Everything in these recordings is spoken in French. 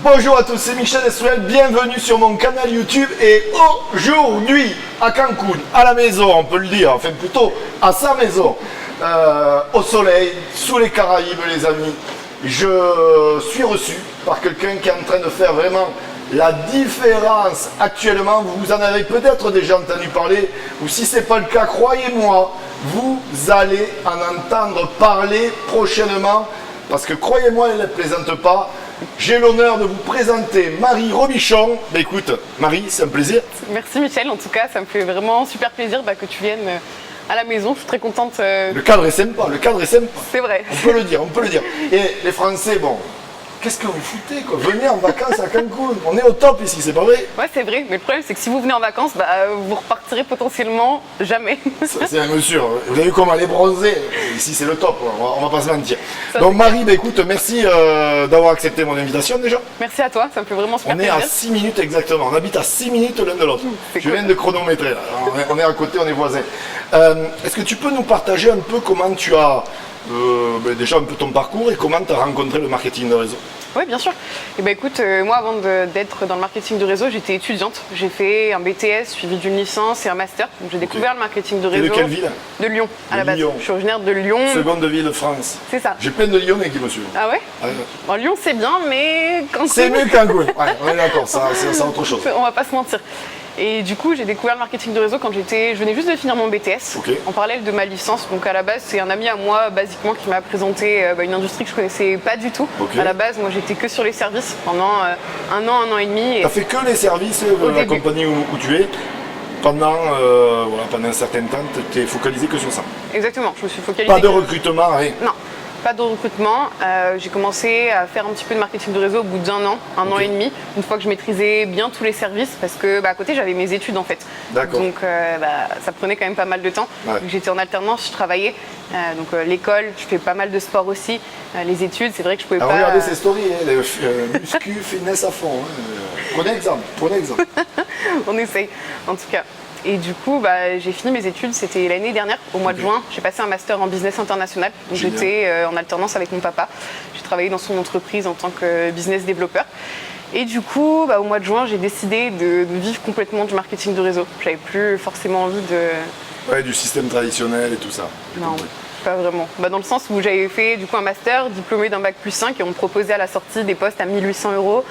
Bonjour à tous, c'est Michel Estruel, bienvenue sur mon canal YouTube et aujourd'hui à Cancun, à la maison, on peut le dire, enfin plutôt à sa maison, au soleil, sous les Caraïbes les amis, je suis reçu par quelqu'un qui est en train de faire vraiment la différence actuellement. Vous en avez peut-être déjà entendu parler, ou si ce n'est pas le cas, croyez-moi, vous allez en entendre parler prochainement, parce que croyez-moi, elle ne plaisante pas. J'ai l'honneur de vous présenter Marie Robichon. Bah écoute, Marie, c'est un plaisir. Merci Michel, en tout cas, ça me fait vraiment super plaisir que tu viennes à la maison. Je suis très contente. Le cadre est sympa, le cadre est sympa. C'est vrai. On peut le dire, on peut le dire. Et les Français, bon, qu'est-ce que vous foutez quoi? Venez en vacances à Cancun, on est au top ici, c'est pas vrai? Ouais, c'est vrai, mais le problème c'est que si vous venez en vacances, vous repartirez potentiellement jamais. C'est un sûr. Vous avez vu comment elle est bronzée? Ici c'est le top, on va pas se mentir. Ça, donc Marie, bah, écoute, merci d'avoir accepté mon invitation déjà. Merci à toi, ça me fait vraiment super plaisir. On est à 6 minutes exactement, on habite à 6 minutes l'un de l'autre. Je viens de chronométrer là, on est à côté, on est voisins. Est-ce que tu peux nous partager un peu comment tu as déjà un peu ton parcours et comment tu as rencontré le marketing de réseau? Oui, bien sûr. Et écoute, moi avant d'être dans le marketing de réseau, j'étais étudiante. J'ai fait un BTS suivi d'une licence et un master. Donc j'ai découvert le marketing de réseau. Et de quelle ville? De Lyon, à la base. Je suis originaire de Lyon. Seconde ville de France. C'est ça. J'ai plein de Lyonnais qui me suivent. Ah ouais? Bon, Lyon c'est bien, mais Cancun... C'est mieux que Cancun. Ouais, on est d'accord, ça c'est autre chose. On va pas se mentir. Et du coup, j'ai découvert le marketing de réseau quand je venais juste de finir mon BTS, en parallèle de ma licence. Donc à la base, c'est un ami à moi, basiquement, qui m'a présenté une industrie que je connaissais pas du tout. À la base, moi, j'étais que sur les services pendant un an et demi. T'as fait que les services de la compagnie où tu es pendant un certain temps, tu es focalisé que sur ça? Exactement, je me suis focalisée. Pas de recrutement, rien? Non. Pas de recrutement, j'ai commencé à faire un petit peu de marketing de réseau au bout d'un an et demi, une fois que je maîtrisais bien tous les services, parce que à côté j'avais mes études en fait. Donc ça prenait quand même pas mal de temps. J'étais en alternance, je travaillais, donc l'école, je fais pas mal de sport aussi, les études, c'est vrai que je pouvais pas... Regardez ces stories, muscu, fitness à fond, prenez exemple. On essaye, en tout cas. Et du coup, j'ai fini mes études, c'était l'année dernière, au mois de juin. J'ai passé un master en business international. Donc j'étais en alternance avec mon papa. J'ai travaillé dans son entreprise en tant que business développeur. Et du coup, au mois de juin, j'ai décidé de vivre complètement du marketing de réseau. J'avais plus forcément envie de... Ouais, du système traditionnel et tout ça. Non, pas vraiment. Dans le sens où j'avais fait du coup un master, diplômé d'un bac plus 5, et on me proposait à la sortie des postes à 1 800 €.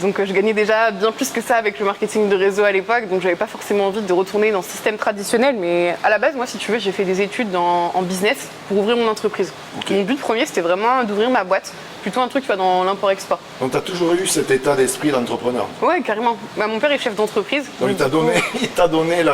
Donc je gagnais déjà bien plus que ça avec le marketing de réseau à l'époque, donc j'avais pas forcément envie de retourner dans ce système traditionnel, mais à la base, moi si tu veux, j'ai fait des études en business pour ouvrir mon entreprise. Mon but premier, c'était vraiment d'ouvrir ma boîte, plutôt un truc tu vois, dans l'import-export. Donc tu as toujours eu cet état d'esprit d'entrepreneur? Ouais, carrément. Mon père est chef d'entreprise. Donc il t'a donné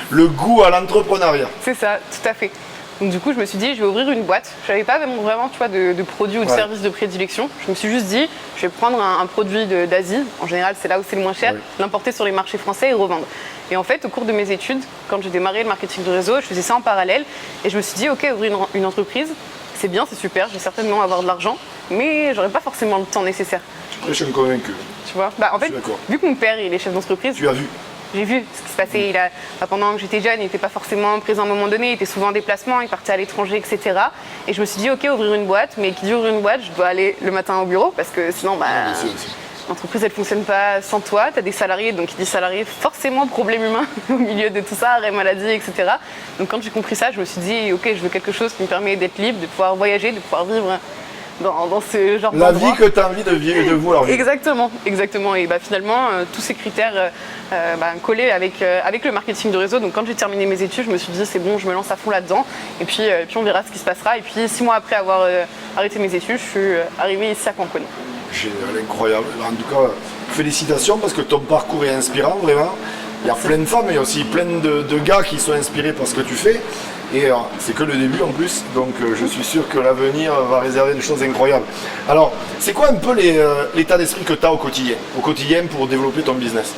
le goût à l'entrepreneuriat. C'est ça, tout à fait. Donc du coup, je me suis dit, je vais ouvrir une boîte. Je n'avais pas vraiment tu vois, de produits ou de services de prédilection. Je me suis juste dit, je vais prendre un produit d'Asie. En général, c'est là où c'est le moins cher, l'importer sur les marchés français et revendre. Et en fait, au cours de mes études, quand j'ai démarré le marketing de réseau, je faisais ça en parallèle. Et je me suis dit, ok, ouvrir une entreprise, c'est bien, c'est super, je vais certainement avoir de l'argent, mais j'aurais pas forcément le temps nécessaire. Je suis convaincu. Tu vois, en fait, vu que mon père il est chef d'entreprise, tu as vu? J'ai vu ce qui se passait. Pendant que j'étais jeune, il n'était pas forcément présent à un moment donné, il était souvent en déplacement, il partait à l'étranger, etc. Et je me suis dit, ok, ouvrir une boîte, mais qui dit ouvrir une boîte, je dois aller le matin au bureau, parce que sinon, l'entreprise, elle ne fonctionne pas sans toi. Tu as des salariés, donc qui dit salariés, forcément problème humain au milieu de tout ça, arrêt maladie, etc. Donc quand j'ai compris ça, je me suis dit, ok, je veux quelque chose qui me permet d'être libre, de pouvoir voyager, de pouvoir vivre dans ce genre la d'endroit. vie que tu as envie de vivre et de vouloir vivre. Exactement. Et finalement, tous ces critères collés avec le marketing de réseau. Donc quand j'ai terminé mes études, je me suis dit c'est bon, je me lance à fond là-dedans. Et puis on verra ce qui se passera. Et puis 6 mois après avoir arrêté mes études, je suis arrivée ici à Cancun. Génial, incroyable. En tout cas, félicitations parce que ton parcours est inspirant, vraiment. Il y a plein de femmes, mais il y a aussi plein de gars qui sont inspirés par ce que tu fais. Et c'est que le début en plus, donc je suis sûr que l'avenir va réserver des choses incroyables. Alors, c'est quoi un peu l'état d'esprit que tu as au quotidien pour développer ton business?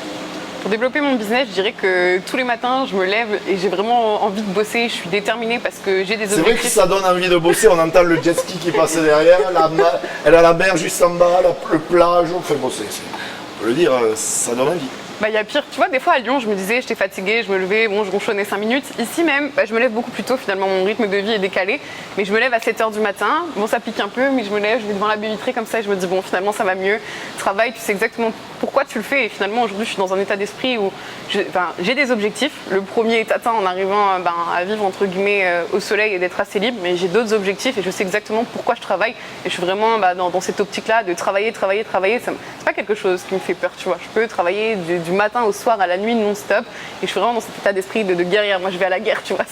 Pour développer mon business, je dirais que tous les matins, je me lève et j'ai vraiment envie de bosser. Je suis déterminée parce que j'ai des objectifs. C'est vrai que ça donne envie de bosser. On entend le jet ski qui passe derrière, elle a la mer juste en bas, le plage. Enfin bon, on peut le dire, ça donne envie. Bah, il y a pire. Tu vois, des fois à Lyon, je me disais, j'étais fatiguée, je me levais, bon, je ronchonnais 5 minutes. Ici même, bah, je me lève beaucoup plus tôt, finalement, mon rythme de vie est décalé. Mais je me lève à 7 h du matin. Bon, ça pique un peu, mais je me lève, je vais devant la baie vitrée comme ça et je me dis, bon, finalement, ça va mieux. Travail, tu sais exactement pourquoi tu le fais. Et finalement, aujourd'hui, je suis dans un état d'esprit où j'ai des objectifs. Le premier est atteint en arrivant à vivre, entre guillemets, au soleil et d'être assez libre. Mais j'ai d'autres objectifs et je sais exactement pourquoi je travaille. Et je suis vraiment dans cette optique-là de travailler. C'est pas quelque chose qui me fait peur, tu vois. Je peux travailler du matin au soir à la nuit non-stop et je suis vraiment dans cet état d'esprit de guerrière. Moi, je vais à la guerre, tu vois.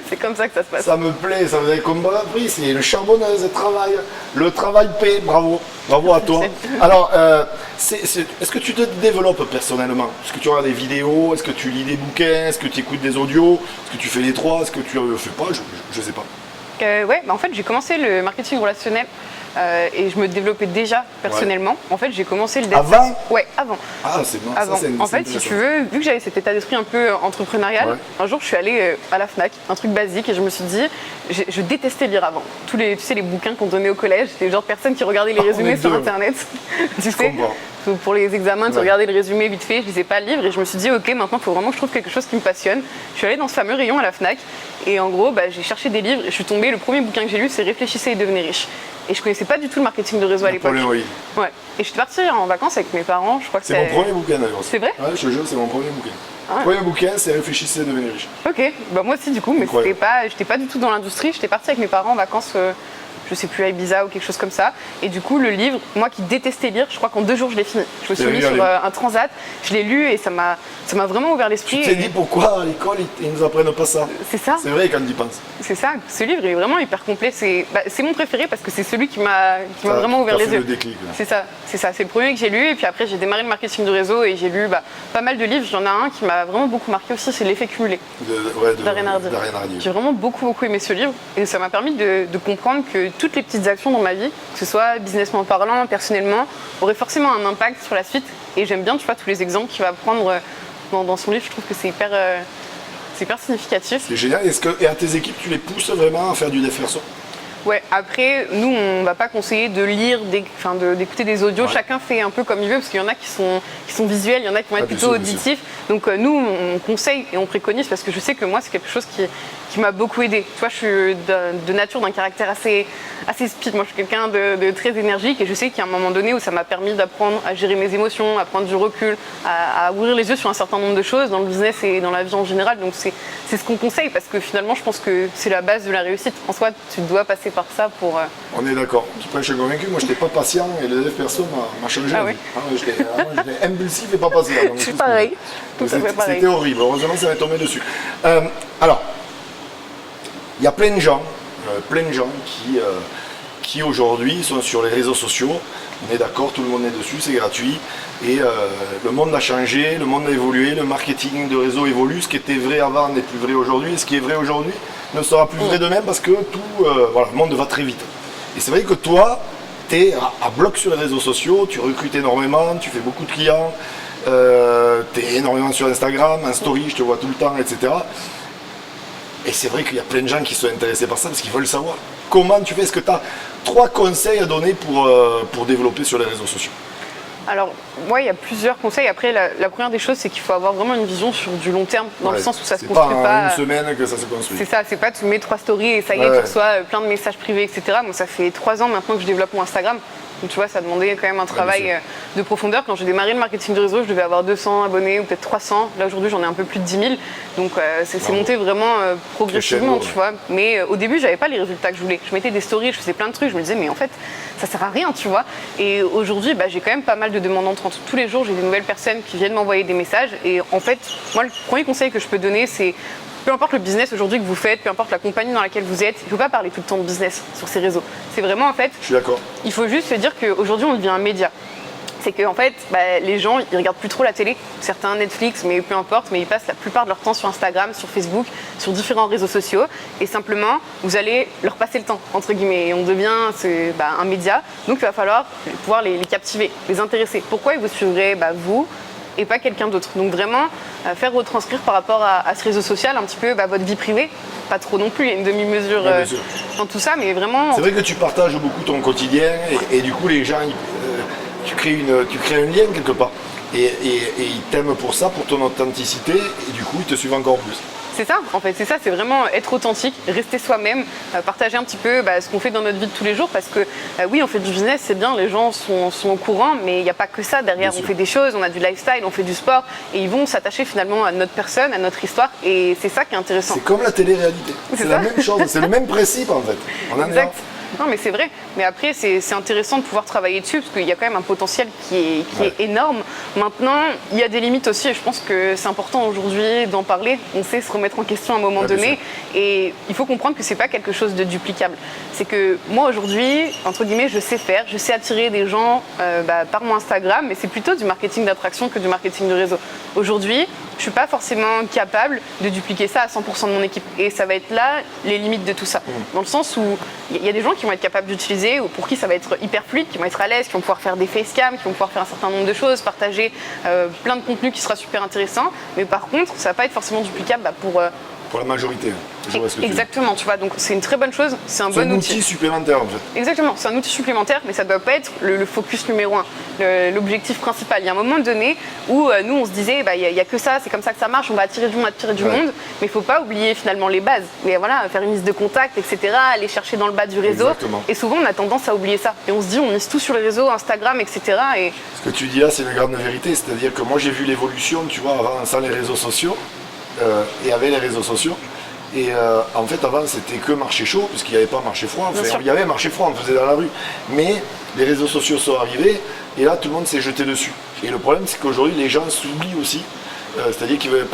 C'est comme ça que ça se passe. Ça me plaît, ça vous avez compris, c'est le charbonneuse, le travail. Le travail paie, bravo. Bravo à toi. Alors, est-ce que tu te développes personnellement? Est-ce que tu regardes des vidéos? Est-ce que tu lis des bouquins? Est-ce que tu écoutes des audios? Est-ce que tu fais les trois? Est-ce que tu ne fais pas? Je sais pas. Ouais, en fait, j'ai commencé le marketing relationnel et je me développais déjà personnellement. Ouais. En fait, j'ai commencé le dev. Avant? Ouais, avant. Ah, c'est bon. Avant. Ça, en fait, si tu veux, vu que j'avais cet état d'esprit un peu entrepreneurial, un jour, je suis allée à la Fnac, un truc basique, et je me suis dit, je détestais lire avant. Tu sais, les bouquins qu'on donnait au collège, c'était le genre de personnes qui regardaient les résumés sur Internet. Tu sais, pour les examens, tu regardais le résumé vite fait, je lisais pas le livre, et je me suis dit, ok, maintenant, il faut vraiment que je trouve quelque chose qui me passionne. Je suis allée dans ce fameux rayon à la Fnac, et en gros, j'ai cherché des livres, et je suis tombée, le premier bouquin que j'ai lu, c'est Réfléchissez et devenez riche. Et je connaissais pas du tout le marketing de réseau à l'époque. Oui. Ouais. Et je suis partie en vacances avec mes parents, je crois que c'est mon premier bouquin d'ailleurs. C'est vrai? Ouais, je te jure, c'est mon premier bouquin. Le premier bouquin, c'est Réfléchissez et devenez riche. Ok, bah moi aussi du coup, mais j'étais pas du tout dans l'industrie, j'étais partie avec mes parents en vacances, je sais plus, à Ibiza ou quelque chose comme ça. Et du coup, le livre, moi qui détestais lire, je crois qu'en 2 jours je l'ai fini. Je me suis mis sur un transat, je l'ai lu et ça m'a vraiment ouvert l'esprit. Tu t'es dit pourquoi à l'école ils nous apprennent pas ça? C'est ça. C'est vrai quand ils y pensent. C'est ça, ce livre est vraiment hyper complet. C'est mon préféré parce que c'est celui qui m'a vraiment ouvert les yeux. Le déclic. C'est ça, c'est le premier que j'ai lu. Et puis après, j'ai démarré le marketing de réseau et j'ai lu pas mal de livres. Il y en a un qui m'a vraiment beaucoup marqué aussi, c'est L'effet cumulé d'Ariane Hardy. J'ai vraiment beaucoup aimé ce livre et ça m'a permis de comprendre que toutes les petites actions dans ma vie, que ce soit businessment parlant, personnellement, auraient forcément un impact sur la suite. Et j'aime bien, tu vois, tous les exemples qu'il va prendre dans son livre. Je trouve que c'est hyper significatif. C'est génial. Et à tes équipes, tu les pousses vraiment à faire du dev perso? Ouais, après, nous, on ne va pas conseiller de lire, d'écouter des audios. Ouais. Chacun fait un peu comme il veut, parce qu'il y en a qui sont visuels, il y en a qui vont être plutôt auditifs. Donc nous, on conseille et on préconise, parce que je sais que moi, c'est quelque chose qui m'a beaucoup aidé. Tu vois, je suis de nature d'un caractère assez speed. Moi, je suis quelqu'un de très énergique, et je sais qu'il y a un moment donné où ça m'a permis d'apprendre à gérer mes émotions, à prendre du recul, à ouvrir les yeux sur un certain nombre de choses dans le business et dans la vie en général. Donc c'est ce qu'on conseille, parce que finalement, je pense que c'est la base de la réussite. En soi, tu dois passer par ça pour... On est d'accord. Je suis convaincu. Moi, je n'étais pas patient et le dev perso m'a changé. Ah oui. J'étais impulsif et pas patient. Je suis pareil. C'était horrible. Heureusement, ça m'est tombé dessus. Alors, il y a plein de gens qui aujourd'hui sont sur les réseaux sociaux. On est d'accord, tout le monde est dessus, c'est gratuit. Et le monde a changé, le monde a évolué, le marketing de réseau évolue. Ce qui était vrai avant n'est plus vrai aujourd'hui. Et ce qui est vrai aujourd'hui ne sera plus vrai demain, parce que le monde va très vite. Et c'est vrai que toi, tu es à bloc sur les réseaux sociaux, tu recrutes énormément, tu fais beaucoup de clients, tu es énormément sur Instagram, en story, je te vois tout le temps, etc. Et c'est vrai qu'il y a plein de gens qui sont intéressés par ça parce qu'ils veulent savoir comment tu fais. Est-ce que tu as 3 conseils à donner pour développer sur les réseaux sociaux? Alors, moi, il y a plusieurs conseils. Après, la première des choses, c'est qu'il faut avoir vraiment une vision sur du long terme, dans le sens où ça se construit pas... C'est pas une semaine que ça se construit. C'est ça, c'est pas tu mets 3 stories et ça y est, tu reçois plein de messages privés, etc. Moi, ça fait 3 ans maintenant que je développe mon Instagram. Donc, tu vois, ça demandait quand même un travail de profondeur. Quand j'ai démarré le marketing de réseau, je devais avoir 200 abonnés ou peut-être 300. Là, aujourd'hui, j'en ai un peu plus de 10 000. Donc, c'est monté vraiment progressivement, tu vois. Mais au début, j'avais pas les résultats que je voulais. Je mettais des stories, je faisais plein de trucs. Je me disais, mais en fait, ça sert à rien, tu vois. Et aujourd'hui, j'ai quand même pas mal de demandes entrantes. Tous les jours, j'ai des nouvelles personnes qui viennent m'envoyer des messages. Et en fait, moi, le premier conseil que je peux donner, c'est peu importe le business aujourd'hui que vous faites, peu importe la compagnie dans laquelle vous êtes, il ne faut pas parler tout le temps de business sur ces réseaux. C'est vraiment, en fait, je suis d'accord. Il faut juste se dire qu'aujourd'hui, on devient un média. C'est qu'en fait, les gens, ils regardent plus trop la télé, certains Netflix, mais peu importe, mais ils passent la plupart de leur temps sur Instagram, sur Facebook, sur différents réseaux sociaux. Et simplement, vous allez leur passer le temps, entre guillemets. Et on devient un média, donc il va falloir pouvoir les captiver, les intéresser. Pourquoi ils vous suivraient vous et pas quelqu'un d'autre? Donc vraiment, faire retranscrire par rapport à ce réseau social un petit peu votre vie privée. Pas trop non plus, il y a une demi-mesure dans tout ça, mais vraiment... C'est vrai que tu partages beaucoup ton quotidien et du coup les gens, tu crées un lien quelque part. et ils t'aiment pour ça, pour ton authenticité, et du coup ils te suivent encore plus. C'est ça, en fait, c'est ça, c'est vraiment être authentique, rester soi-même, partager un petit peu ce qu'on fait dans notre vie de tous les jours, parce que oui, on fait du business, c'est bien, les gens sont au courant, mais il n'y a pas que ça derrière. On fait des choses, on a du lifestyle, on fait du sport, et ils vont s'attacher finalement à notre personne, à notre histoire, et c'est ça qui est intéressant. C'est comme la télé-réalité, c'est la même chose, c'est le même principe en fait. On en est là. Non, mais c'est vrai. Mais après, c'est intéressant de pouvoir travailler dessus parce qu'il y a quand même un potentiel qui est énorme. Maintenant, il y a des limites aussi et je pense que c'est important aujourd'hui d'en parler. On sait se remettre en question à un moment donné et il faut comprendre que c'est pas quelque chose de duplicable. C'est que moi aujourd'hui, entre guillemets, je sais attirer des gens par mon Instagram, mais c'est plutôt du marketing d'attraction que du marketing de réseau. Aujourd'hui, je suis pas forcément capable de dupliquer ça à 100% de mon équipe. Et ça va être là les limites de tout ça. Dans le sens où il y a des gens qui vont être capables d'utiliser, ou pour qui ça va être hyper fluide, qui vont être à l'aise, qui vont pouvoir faire des facecam, qui vont pouvoir faire un certain nombre de choses, partager plein de contenu qui sera super intéressant. Mais par contre, ça va pas être forcément duplicable pour la majorité. Exactement, tu vois, donc c'est une très bonne chose, c'est un bon outil. C'est un outil supplémentaire en fait. Exactement, c'est un outil supplémentaire, mais ça ne doit pas être le focus numéro un, l'objectif principal. Il y a un moment donné où nous on se disait, il n'y a que ça, c'est comme ça que ça marche, on va attirer du monde, mais il ne faut pas oublier finalement les bases. Mais voilà, faire une liste de contacts, etc., aller chercher dans le bas du réseau. Exactement. Et souvent on a tendance à oublier ça. Et on se dit, on mise tout sur les réseaux, Instagram, etc. Et... Ce que tu dis là, c'est la grande vérité, c'est-à-dire que moi j'ai vu l'évolution, tu vois, avant, sans les réseaux sociaux et avec les réseaux sociaux. Et en fait, avant, c'était que marché chaud, puisqu'il n'y avait pas marché froid. Enfin, il y avait marché froid, on faisait dans la rue. Mais les réseaux sociaux sont arrivés, et là, tout le monde s'est jeté dessus. Et le problème, c'est qu'aujourd'hui, les gens s'oublient aussi. C'est-à-dire qu'ils veulent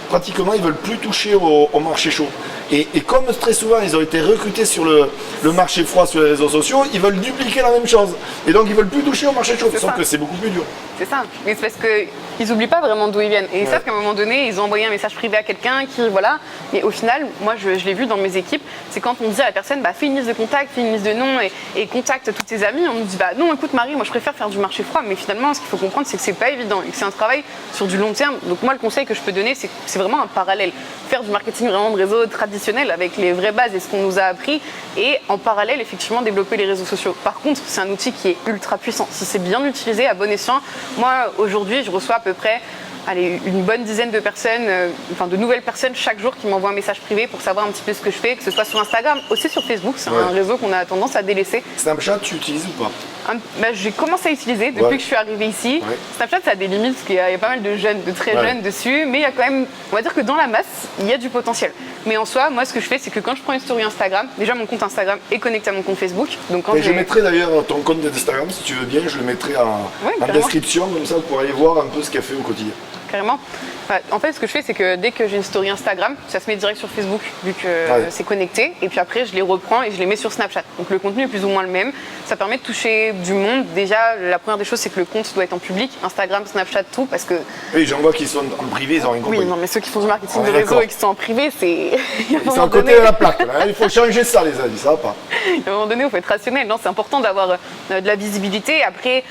pratiquement, ils veulent plus toucher au marché chaud. Et comme très souvent, ils ont été recrutés sur le marché froid sur les réseaux sociaux, ils veulent dupliquer la même chose. Et donc, ils veulent plus toucher au marché chaud, sauf que c'est beaucoup plus dur. C'est ça, mais c'est parce qu'ils n'oublient pas vraiment d'où ils viennent. Et ils savent qu'à un moment donné, ils ont envoyé un message privé à quelqu'un qui, voilà. Mais au final, moi, je l'ai vu dans mes équipes, c'est quand on dit à la personne, fais une liste de contacts, fais une liste de noms et contacte tous tes amis. On nous dit, non, écoute Marie, moi je préfère faire du marché froid. Mais finalement, ce qu'il faut comprendre, c'est que c'est pas évident et que c'est un travail sur du long terme. Donc moi, le conseil que je peux donner, c'est vraiment un parallèle. Faire du marketing vraiment de réseau traditionnel avec les vraies bases et ce qu'on nous a appris. Et en parallèle, effectivement, développer les réseaux sociaux. Par contre, c'est un outil qui est ultra puissant. Si c'est bien utilisé à bon escient, moi, aujourd'hui, je reçois à peu près une bonne dizaine de personnes, de nouvelles personnes chaque jour qui m'envoient un message privé pour savoir un petit peu ce que je fais, que ce soit sur Instagram, aussi sur Facebook, c'est un réseau qu'on a tendance à délaisser. Snapchat, tu utilises ou pas? J'ai commencé à utiliser depuis que je suis arrivée ici. Snapchat, ça a des limites parce qu'il y a pas mal de jeunes, de très jeunes dessus, mais il y a quand même, on va dire que dans la masse, il y a du potentiel. Mais en soi, moi, ce que je fais, c'est que quand je prends une story Instagram, déjà mon compte Instagram est connecté à mon compte Facebook. Donc quand je mettrai d'ailleurs ton compte d'Instagram, si tu veux bien, je le mettrai en description, comme ça, pour aller voir un peu ce qu'elle fait au quotidien. Carrément. En fait, ce que je fais, c'est que dès que j'ai une story Instagram, ça se met direct sur Facebook, vu que c'est connecté. Et puis après, je les reprends et je les mets sur Snapchat. Donc le contenu est plus ou moins le même. Ça permet de toucher du monde. Déjà, la première des choses, c'est que le compte doit être en public. Instagram, Snapchat, tout, parce que... Oui, j'en vois qui sont en privé, ils ont rien compris. Oui, non, mais ceux qui font du marketing de réseau et qui sont en privé, c'est... Ils sont à côté de la plaque, là. Il faut changer ça, les amis, ça va pas. À un moment donné, il faut être rationnel. Non, c'est important d'avoir de la visibilité. Après,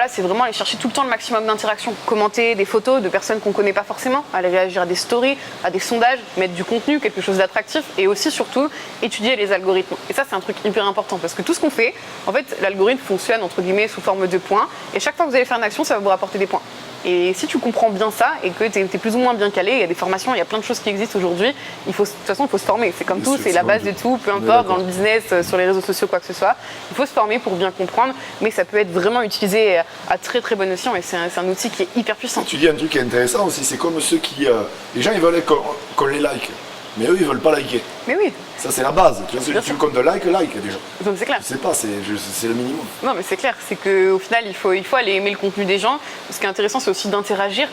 c'est vraiment aller chercher tout le temps le maximum d'interactions. Commenter des photos de personnes qu'on connaît pas forcément, aller réagir à des stories, à des sondages, mettre du contenu, quelque chose d'attractif et aussi surtout étudier les algorithmes. Et ça, c'est un truc hyper important parce que tout ce qu'on fait, en fait, l'algorithme fonctionne entre guillemets sous forme de points et chaque fois que vous allez faire une action, ça va vous rapporter des points. Et si tu comprends bien ça et que tu es plus ou moins bien calé, il y a des formations, il y a plein de choses qui existent aujourd'hui, de toute façon, il faut se former. C'est comme tout, c'est la base de tout, peu importe, dans le business, sur les réseaux sociaux, quoi que ce soit. Il faut se former pour bien comprendre, mais ça peut être vraiment utilisé à très très bon escient et c'est un outil qui est hyper puissant. Tu dis un truc qui est intéressant aussi, c'est comme ceux qui... les gens, ils veulent qu'on les like, mais eux, ils veulent pas liker. Mais oui. Ça, c'est la base. Tu vois, tu comptes de like déjà. Donc c'est clair. Je sais pas, c'est le minimum. Non, mais c'est clair. C'est qu'au final, il faut aller aimer le contenu des gens. Ce qui est intéressant, c'est aussi d'interagir.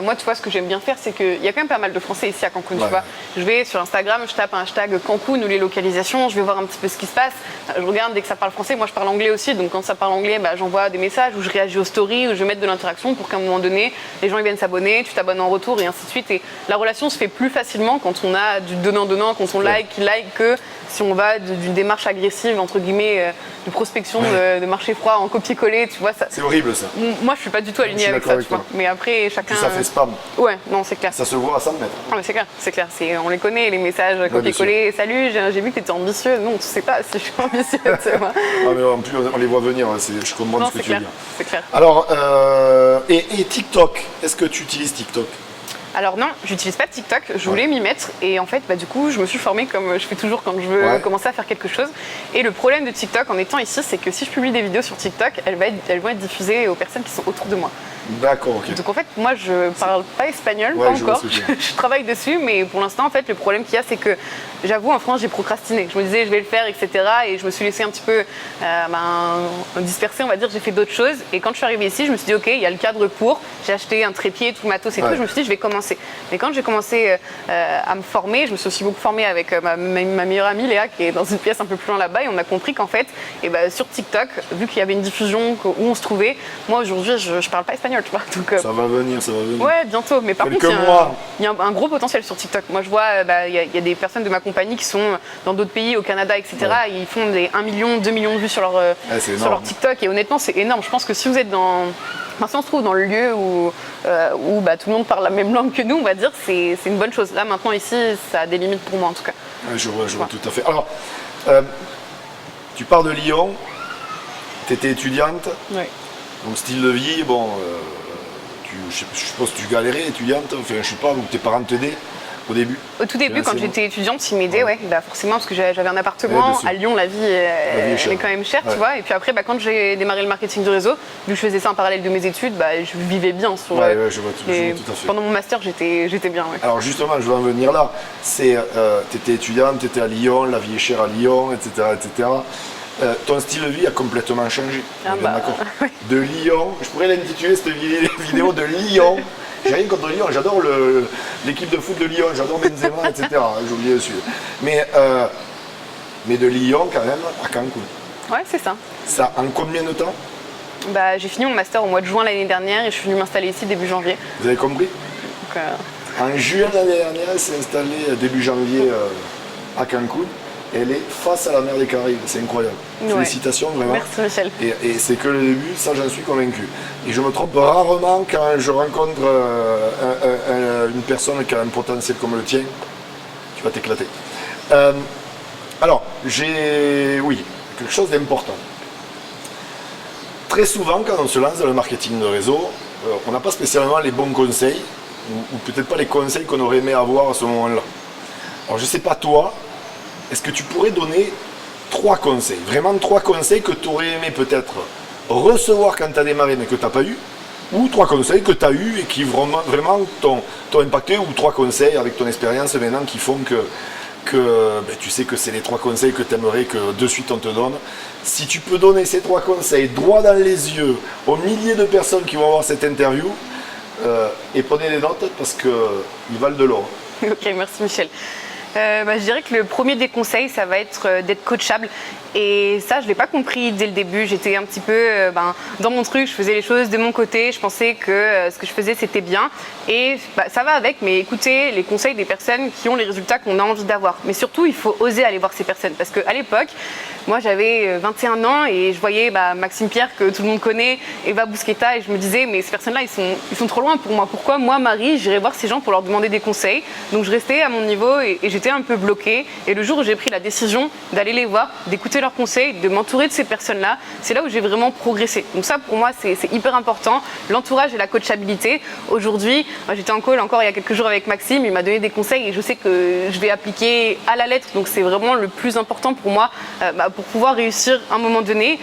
Moi, tu vois, ce que j'aime bien faire, c'est qu'il y a quand même pas mal de Français ici à Cancun. Tu vois. Je vais sur Instagram, je tape un hashtag Cancun ou les localisations, je vais voir un petit peu ce qui se passe. Je regarde dès que ça parle français. Moi, je parle anglais aussi. Donc, quand ça parle anglais, j'envoie des messages ou je réagis aux stories ou je vais mettre de l'interaction pour qu'à un moment donné, les gens ils viennent s'abonner, tu t'abonnes en retour et ainsi de suite. Et la relation se fait plus facilement quand on a du donnant-donnant, quand on like, que si on va d'une démarche agressive, entre guillemets, de prospection de marché froid en copier-coller, tu vois. C'est horrible ça. Moi, je suis pas du tout alignée avec ça, tu vois. Mais après, chacun. Puis ça fait spam. Ouais, non, c'est clair. Ça se voit à 100 mètres. Ah, mais c'est clair, c'est clair. On les connaît, les messages copier-coller. Salut, j'ai vu que tu étais ambitieux. Non, tu sais pas si je suis ambitieuse, tu vois. Ah, mais en plus, on les voit venir, je comprends Non, ce que tu veux dire. C'est clair. Alors, et TikTok, est-ce que tu utilises TikTok? Alors non, j'utilise pas TikTok, je voulais m'y mettre et en fait du coup je me suis formée comme je fais toujours quand je veux commencer à faire quelque chose. Et le problème de TikTok en étant ici, c'est que si je publie des vidéos sur TikTok, elles vont être diffusées aux personnes qui sont autour de moi. D'accord, ok. Donc en fait moi je parle pas espagnol, pas encore, je travaille dessus, mais pour l'instant en fait le problème qu'il y a c'est que j'avoue en France j'ai procrastiné. Je me disais je vais le faire etc. et je me suis laissée un petit peu disperser on va dire, j'ai fait d'autres choses et quand je suis arrivée ici je me suis dit ok il y a le cadre pour, j'ai acheté un trépied, tout le matos et tout, je me suis dit je vais commencer. Mais quand j'ai commencé à me former, je me suis aussi beaucoup formée avec ma meilleure amie Léa qui est dans une pièce un peu plus loin là-bas et on a compris qu'en fait sur TikTok, vu qu'il y avait une diffusion où on se trouvait, moi aujourd'hui je parle pas espagnol tu vois. Donc, ça va venir. Ouais bientôt, mais par contre il y a un gros potentiel sur TikTok. Moi je vois, il y a des personnes de ma compagnie qui sont dans d'autres pays, au Canada etc. Et ils font des 1 million, 2 millions de vues sur leur TikTok et honnêtement c'est énorme. Je pense que si vous êtes si on se trouve dans le lieu où tout le monde parle la même langue que nous, on va dire, c'est une bonne chose. Là, maintenant, ici, ça a des limites pour moi, en tout cas. Ouais, je vois tout à fait. Alors, tu pars de Lyon, tu étais étudiante, donc style de vie, je suppose que tu galérais étudiante, enfin, je sais pas, tes parents t'aidaient au début? Au tout début, quand j'étais étudiante, ils m'aidaient, forcément, parce que j'avais un appartement. À Lyon, la vie elle est quand même chère, tu vois. Et puis après, quand j'ai démarré le marketing de réseau, vu que je faisais ça en parallèle de mes études, je vivais bien. Je vois tout à fait. Pendant mon master, j'étais bien. Alors justement, je veux en venir là. Tu étais étudiante, tu étais à Lyon, la vie est chère à Lyon, etc. etc. Ton style de vie a complètement changé. D'accord. De Lyon, je pourrais l'intituler cette vidéo de Lyon. J'ai rien contre Lyon, j'adore l'équipe de foot de Lyon, j'adore Benzema, etc. J'ai oublié le sud. Mais de Lyon quand même à Cancun. Ouais, c'est ça. Ça en combien de temps? J'ai fini mon master au mois de juin l'année dernière et je suis venue m'installer ici début janvier. Vous avez compris? Donc, en juin l'année dernière, elle s'est installée début janvier à Cancun. Elle est face à la mer des Caraïbes, c'est incroyable. Félicitations vraiment. Merci Michel. Et c'est que le début, ça j'en suis convaincu. Et je me trompe rarement quand je rencontre une personne qui a un potentiel comme le tien. Tu vas t'éclater. Alors, quelque chose d'important. Très souvent, quand on se lance dans le marketing de réseau, on n'a pas spécialement les bons conseils, ou peut-être pas les conseils qu'on aurait aimé avoir à ce moment-là. Alors je ne sais pas toi, est-ce que tu pourrais donner 3 conseils, vraiment 3 conseils que tu aurais aimé peut-être recevoir quand tu as démarré mais que tu n'as pas eu, ou 3 conseils que tu as eu et qui vraiment t'ont impacté, ou 3 conseils avec ton expérience maintenant qui font que tu sais que c'est les 3 conseils que tu aimerais que de suite on te donne. Si tu peux donner ces 3 conseils droit dans les yeux aux milliers de personnes qui vont voir cette interview, et prenez les notes parce qu'ils valent de l'or. Ok, merci Michel. Je dirais que le premier des conseils, ça va être d'être coachable. Et ça, je ne l'ai pas compris dès le début. J'étais un petit peu dans mon truc, je faisais les choses de mon côté. Je pensais que ce que je faisais, c'était bien. Et ça va avec, mais écoutez les conseils des personnes qui ont les résultats qu'on a envie d'avoir. Mais surtout, il faut oser aller voir ces personnes. Parce qu'à l'époque, moi, j'avais 21 ans et je voyais Maxime Pierre, que tout le monde connaît, Eva Busqueta, et je me disais, mais ces personnes-là, ils sont trop loin pour moi. Pourquoi moi, Marie, j'irais voir ces gens pour leur demander des conseils? Donc, je restais à mon niveau et j'étais un peu bloquée. Et le jour où j'ai pris la décision d'aller les voir, d'écouter leurs conseils, de m'entourer de ces personnes-là, c'est là où j'ai vraiment progressé. Donc ça, pour moi, c'est hyper important, l'entourage et la coachabilité. Aujourd'hui, j'étais en call encore il y a quelques jours avec Maxime, il m'a donné des conseils et je sais que je vais appliquer à la lettre. Donc c'est vraiment le plus important pour moi pour pouvoir réussir à un moment donné.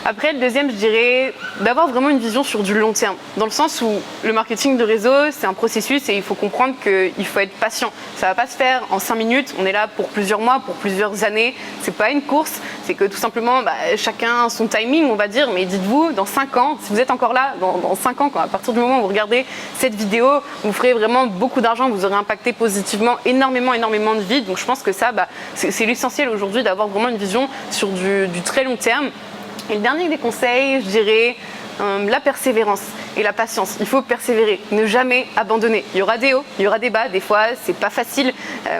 Après, le deuxième, je dirais d'avoir vraiment une vision sur du long terme, dans le sens où le marketing de réseau, c'est un processus et il faut comprendre qu'il faut être patient. Ça ne va pas se faire en 5 minutes, on est là pour plusieurs mois, pour plusieurs années. C'est pas une course, c'est que tout simplement, chacun son timing, on va dire, mais dites-vous, dans 5 ans, si vous êtes encore là, dans 5 ans, à partir du moment où vous regardez cette vidéo, vous ferez vraiment beaucoup d'argent, vous aurez impacté positivement énormément de vies. Donc je pense que ça, c'est l'essentiel aujourd'hui d'avoir vraiment une vision sur du très long terme. Et le dernier des conseils, je dirais la persévérance. et la patience. Il faut persévérer, ne jamais abandonner. Il y aura des hauts, il y aura des bas. Des fois, c'est pas facile.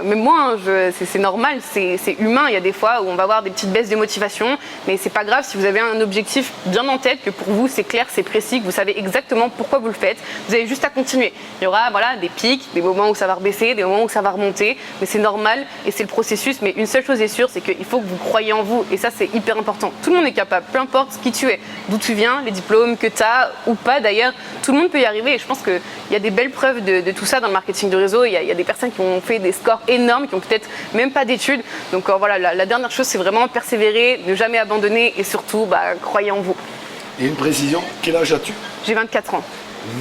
Même moi, hein, c'est normal, c'est humain. Il y a des fois où on va avoir des petites baisses de motivation, mais c'est pas grave si vous avez un objectif bien en tête, que pour vous c'est clair, c'est précis, que vous savez exactement pourquoi vous le faites. Vous avez juste à continuer. Il y aura voilà, des pics, des moments où ça va rebaisser, des moments où ça va remonter, mais c'est normal et c'est le processus. Mais une seule chose est sûre, c'est qu'il faut que vous croyez en vous et ça c'est hyper important. Tout le monde est capable, peu importe qui tu es, d'où tu viens, les diplômes que tu as ou pas d'ailleurs, tout le monde peut y arriver et je pense qu'il y a des belles preuves de tout ça dans le marketing de réseau. Il y a des personnes qui ont fait des scores énormes, qui ont peut-être même pas d'études. Donc voilà, la dernière chose c'est vraiment persévérer, ne jamais abandonner et surtout croyez en vous. Et une précision, quel âge as-tu? J'ai 24 ans.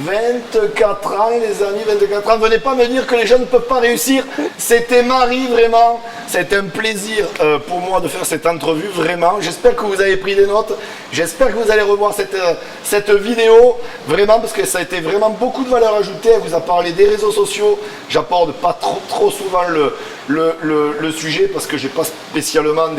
24 ans les amis, 24 ans. Venez pas me dire que les gens ne peuvent pas réussir. C'était Marie, vraiment. C'était un plaisir pour moi de faire cette entrevue, vraiment. J'espère que vous avez pris des notes. J'espère que vous allez revoir cette vidéo, vraiment, parce que ça a été vraiment beaucoup de valeur ajoutée. Elle vous a parlé des réseaux sociaux. J'aborde pas trop souvent le sujet parce que j'ai pas spécialement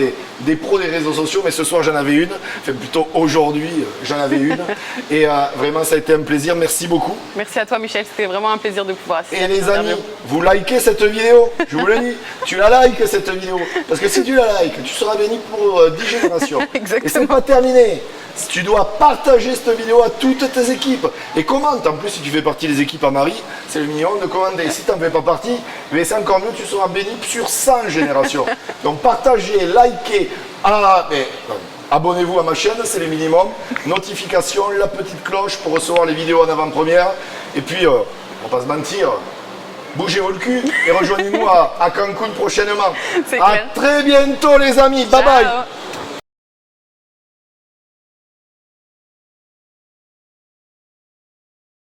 des pros des réseaux sociaux, mais ce soir j'en avais une. Enfin, plutôt aujourd'hui, j'en avais une. Et vraiment, ça a été un plaisir. Merci beaucoup. Merci à toi Michel, c'était vraiment un plaisir de pouvoir assister. Et les amis, vous likez cette vidéo, je vous le dis, tu la likes cette vidéo, parce que si tu la likes, tu seras béni pour 10 générations. Exactement. Et c'est pas terminé, tu dois partager cette vidéo à toutes tes équipes. Et commente, en plus si tu fais partie des équipes à Marie, c'est le minimum de commenter. Si tu n'en fais pas partie, mais c'est encore mieux, tu seras béni sur 100 générations. Donc partagez, likez, abonnez-vous à ma chaîne, c'est le minimum. Notification, la petite cloche pour recevoir les vidéos en avant-première. Et puis, on va pas se mentir, bougez-vous le cul et rejoignez-nous à Cancun prochainement. C'est À clair. très bientôt les amis, bye Ciao. bye.